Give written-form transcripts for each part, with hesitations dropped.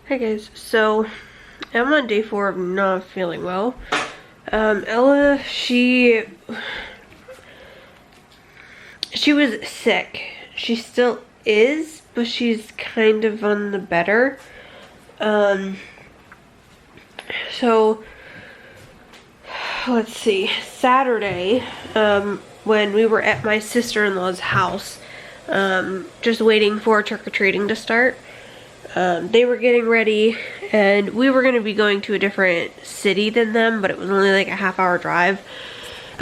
Hey guys, so I'm on day 4 of not feeling well. Ella, she was sick. She still is, but she's kind of on the better. So let's see, Saturday, when we were at my sister-in-law's house, just waiting for trick-or-treating to start. They were getting ready, and we were going to be going to a different city than them, but it was only like a half-hour drive.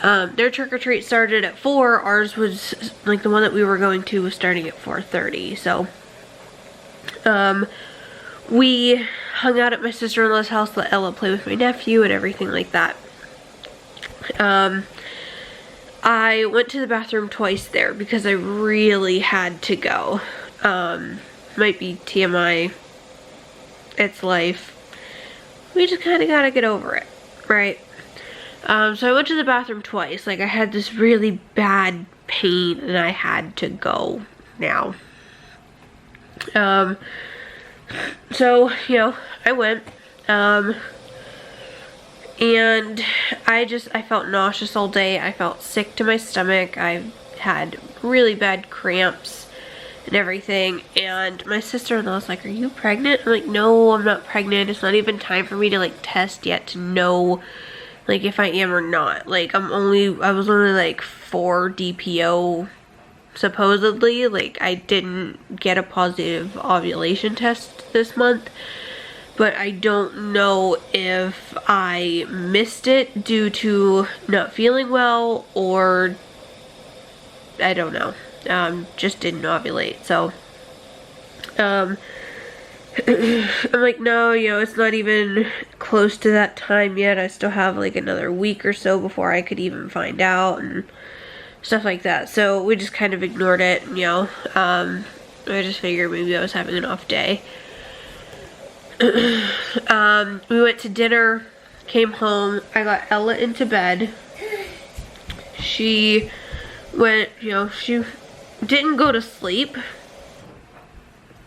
Their trick-or-treat started at 4. Ours was, like, the one that we were going to was starting at 4:30. So, we hung out at my sister-in-law's house, let Ella play with my nephew and everything like that. I went to the bathroom twice there because I really had to go. Might be TMI, it's life. We just kind of gotta get over it, right? So I went to the bathroom twice. Like, I had this really bad pain and I had to go now. So, you know, I went, and I felt nauseous all day. I felt sick to my stomach. I had really bad cramps and everything, and my sister-in-law was like, "Are you pregnant?" I'm like, "No, I'm not pregnant. It's not even time for me to like test yet to know like if I am or not. Like, I was only like 4 DPO supposedly. Like, I didn't get a positive ovulation test this month, but I don't know if I missed it due to not feeling well or I don't know. Just didn't ovulate." So I'm like, "No, you know, it's not even close to that time yet. I still have like another week or so before I could even find out," and stuff like that. So we just kind of ignored it, you know. I just figured maybe I was having an off day. We went to dinner, came home, I got Ella into bed. She went, you know, she didn't go to sleep,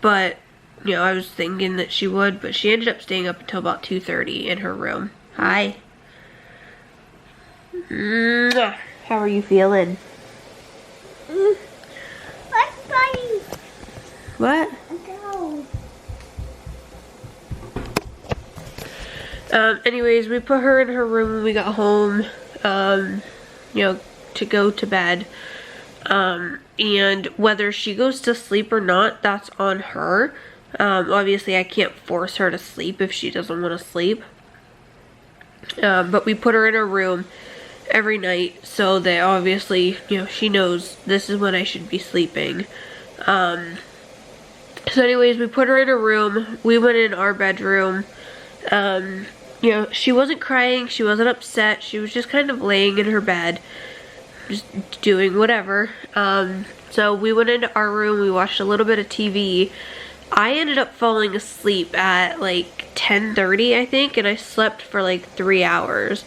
but, you know, I was thinking that she would, but she ended up staying up until about 2:30 in her room. Hi. Mwah. How are you feeling? What? Anyways, we put her in her room when we got home, you know, to go to bed. And whether she goes to sleep or not, that's on her. Obviously I can't force her to sleep if she doesn't want to sleep. But we put her in her room every night so that obviously, you know, she knows this is when I should be sleeping. So anyways, we put her in her room. We went in our bedroom. You know, she wasn't crying, she wasn't upset, she was just kind of laying in her bed, just doing whatever. So we went into our room, we watched a little bit of TV. I ended up falling asleep at like 10:30, I think, and I slept for like 3 hours.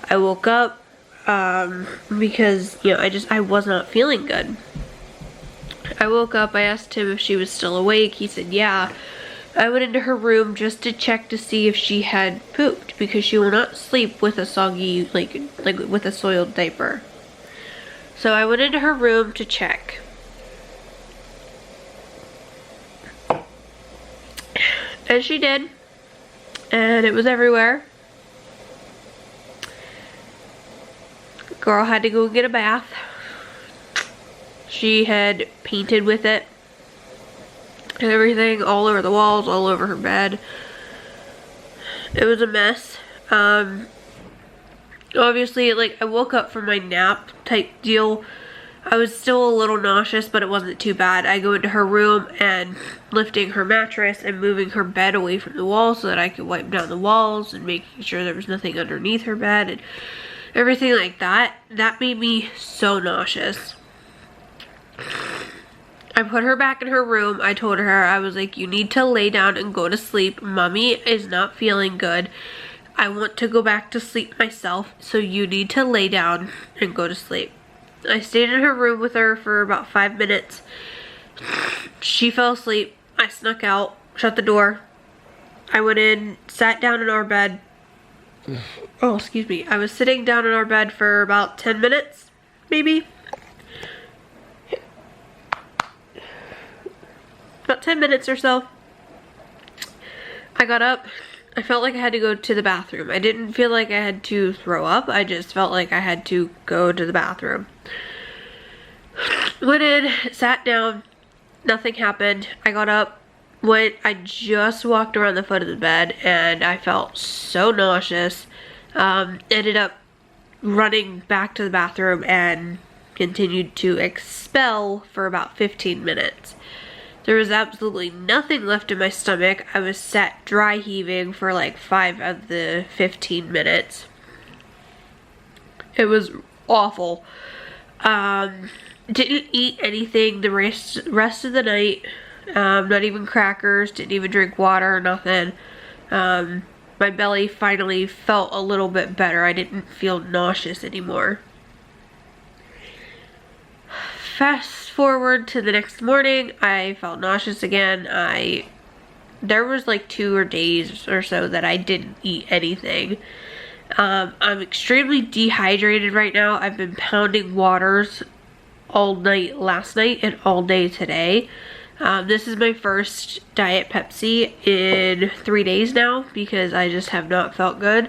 I woke up, because, you know, I was not feeling good. I woke up, I asked him if she was still awake, he said yeah. I went into her room just to check to see if she had pooped, because she will not sleep with a soggy, like with a soiled diaper. So I went into her room to check. And she did. And it was everywhere. Girl had to go get a bath. She had painted with it and everything all over the walls, all over her bed. It was a mess. Obviously, like, I woke up from my nap type deal. I was still a little nauseous, but it wasn't too bad. I go into her room and lifting her mattress and moving her bed away from the wall so that I could wipe down the walls and making sure there was nothing underneath her bed and everything like that. That made me so nauseous. I put her back in her room. I told her, I was like, "You need to lay down and go to sleep. Mommy is not feeling good. I want to go back to sleep myself, so you need to lay down and go to sleep." I stayed in her room with her for about 5 minutes. She fell asleep. I snuck out, shut the door, I went in, sat down in our bed. Oh, excuse me. I was sitting down in our bed for about 10 minutes, maybe. About 10 minutes or so. I got up. I felt like I had to go to the bathroom. I didn't feel like I had to throw up. I just felt like I had to go to the bathroom. Went in, sat down. Nothing happened. I got up, I just walked around the foot of the bed and I felt so nauseous. Ended up running back to the bathroom and continued to expel for about 15 minutes. There was absolutely nothing left in my stomach. I was sat dry heaving for like 5 of the 15 minutes. It was awful. Didn't eat anything the rest of the night. Not even crackers, didn't even drink water, nothing. My belly finally felt a little bit better. I didn't feel nauseous anymore. Fast forward to the next morning, I felt nauseous again. There was like 2 days or so that I didn't eat anything. I'm extremely dehydrated right now. I've been pounding waters all night last night and all day today. This is my first Diet Pepsi in 3 days now because I just have not felt good.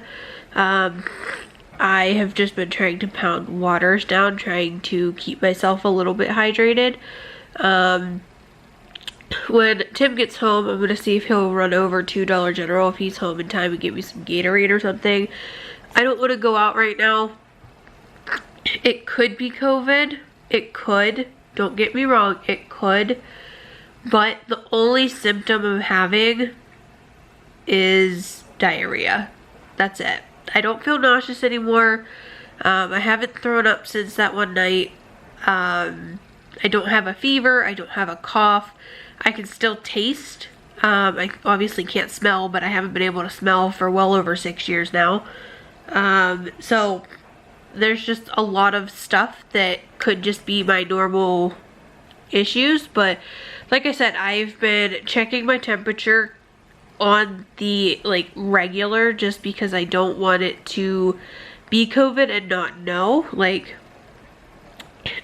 I have just been trying to pound waters down, trying to keep myself a little bit hydrated. When Tim gets home, I'm going to see if he'll run over to Dollar General if he's home in time and get me some Gatorade or something. I don't want to go out right now. It could be COVID. It could. Don't get me wrong. It could. But the only symptom I'm having is diarrhea. That's it. I don't feel nauseous anymore. I haven't thrown up since that one night. I don't have a fever. I don't have a cough. I can still taste. I obviously can't smell, but I haven't been able to smell for well over 6 years now. So there's just a lot of stuff that could just be my normal issues. But like I said, I've been checking my temperature on the regular just because I don't want it to be COVID and not know.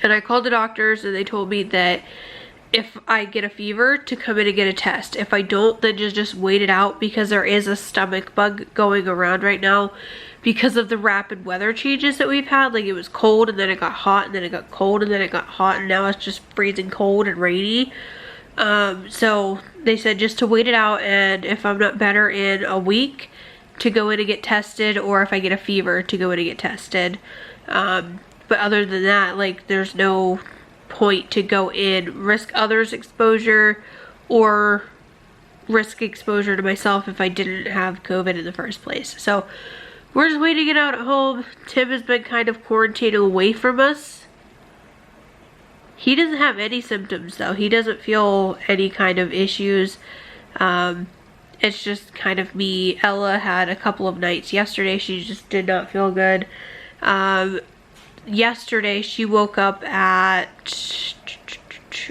And I called the doctors and they told me that if I get a fever to come in and get a test. If I don't, then just wait it out because there is a stomach bug going around right now because of the rapid weather changes that we've had. Like, it was cold and then it got hot and then it got cold and then it got hot and now it's just freezing cold and rainy. So they said just to wait it out, and if I'm not better in a week to go in and get tested, or if I get a fever to go in and get tested. But other than that, there's no point to go in, risk others exposure, or risk exposure to myself if I didn't have COVID in the first place. So we're just waiting it out at home. Tim has been kind of quarantining away from us. He doesn't have any symptoms though. He doesn't feel any kind of issues. It's just kind of me. Ella had a couple of nights yesterday. She just did not feel good. Yesterday she woke up at,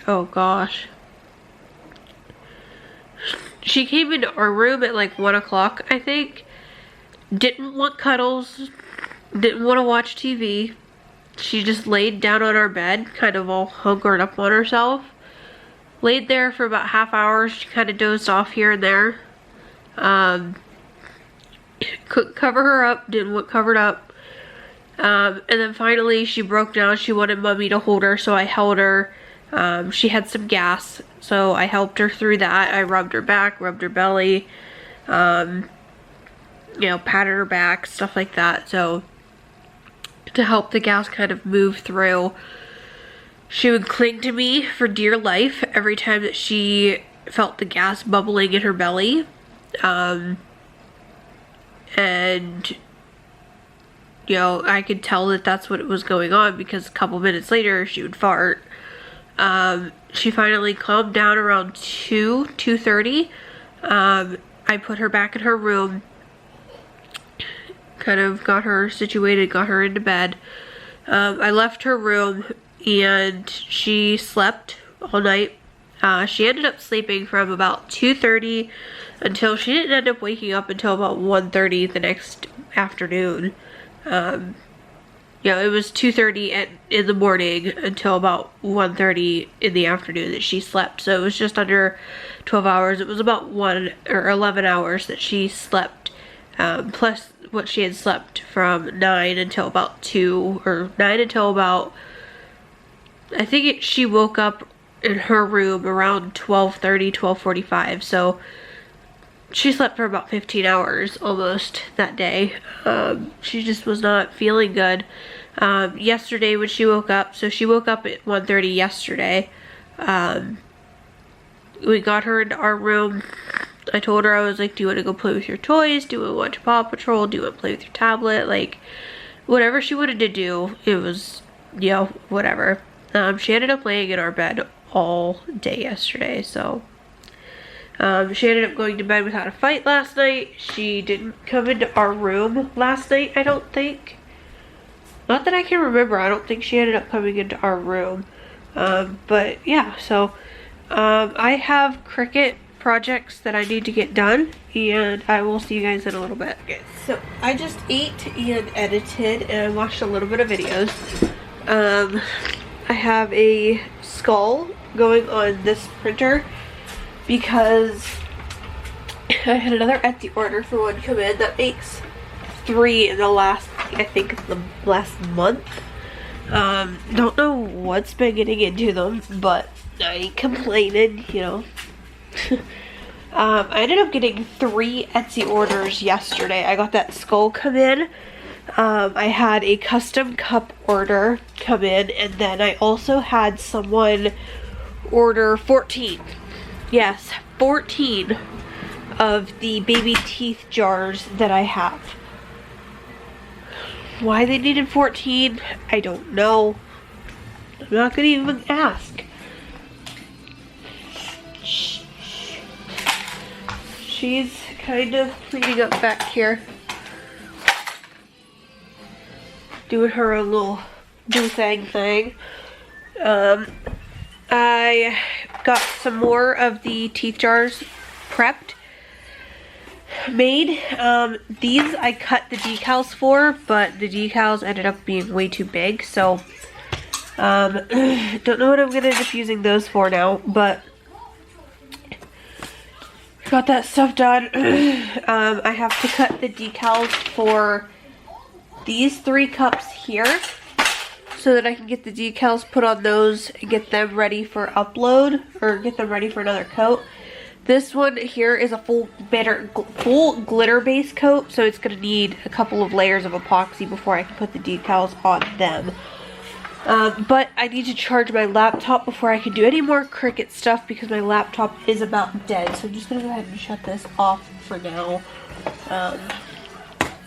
oh gosh. She came into our room at 1 o'clock, I think. Didn't want cuddles. Didn't want to watch TV. She just laid down on our bed, kind of all hunkered up on herself. Laid there for about half hour. She kind of dozed off here and there. Couldn't cover her up, didn't want covered up. And then finally she broke down. She wanted mommy to hold her, so I held her. She had some gas, so I helped her through that. I rubbed her back, rubbed her belly, patted her back, stuff like that. So to help the gas kind of move through. She would cling to me for dear life every time that she felt the gas bubbling in her belly. And I could tell that that's what was going on because a couple minutes later she would fart. She finally calmed down around 2:30. I put her back in her room, kind of got her situated, got her into bed. I left her room and she slept all night She ended up sleeping from about 2:30 until she didn't end up waking up until about 1:30 the next afternoon. It was 2:30 in the morning until about 1:30 in the afternoon that she slept. So it was just under 12 hours. It was about 1 or 11 hours that she slept, plus what she had slept from 9 until about 2, or 9 until about, I think she woke up in her room around 12:30, 12:45. So she slept for about 15 hours almost that day. She just was not feeling good. Yesterday when she woke up, so she woke up at 1:30 yesterday. We got her into our room. I told her, I was like, do you want to go play with your toys? Do you want to watch Paw Patrol? Do you want to play with your tablet? Like, whatever she wanted to do, it was, whatever. She ended up laying in our bed all day yesterday, so she ended up going to bed without a fight last night. She didn't come into our room last night, I don't think. Not that I can remember. I don't think she ended up coming into our room. But yeah, so I have Cricut projects that I need to get done, and I will see you guys in a little bit. Okay, so I just ate and edited and watched a little bit of videos. I have a skull going on this printer because I had another Etsy order for one come in that makes 3 in the last, I think, the last month. Don't know what's been getting into them, but I ain't complaining, I ended up getting 3 Etsy orders yesterday. I got that skull come in. I had a custom cup order come in, and then I also had someone order 14. Yes, 14 of the baby teeth jars that I have. Why they needed 14, I don't know. I'm not gonna even ask. She's kind of cleaning up back here, doing her own little thing. I got some more of the teeth jars prepped, made. These I cut the decals for, but the decals ended up being way too big, so don't know what I'm gonna end up using those for now, but got that stuff done. I have to cut the decals for these 3 cups here so that I can get the decals put on those and get them ready for upload, or get them ready for another coat. This one here is a full glitter base coat, so it's gonna need a couple of layers of epoxy before I can put the decals on them. But I need to charge my laptop before I can do any more Cricut stuff because my laptop is about dead. So I'm just gonna go ahead and shut this off for now.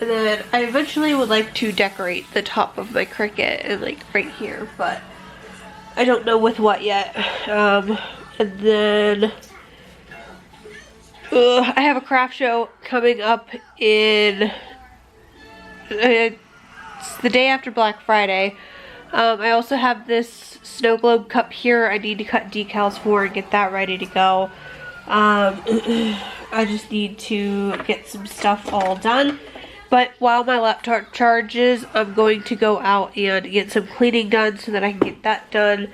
And then I eventually would like to decorate the top of my Cricut and like right here, but I don't know with what yet. And then I have a craft show coming up in, it's the day after Black Friday. I also have this snow globe cup here I need to cut decals for and get that ready to go. I just need to get some stuff all done. But while my laptop charges, I'm going to go out and get some cleaning done so that I can get that done.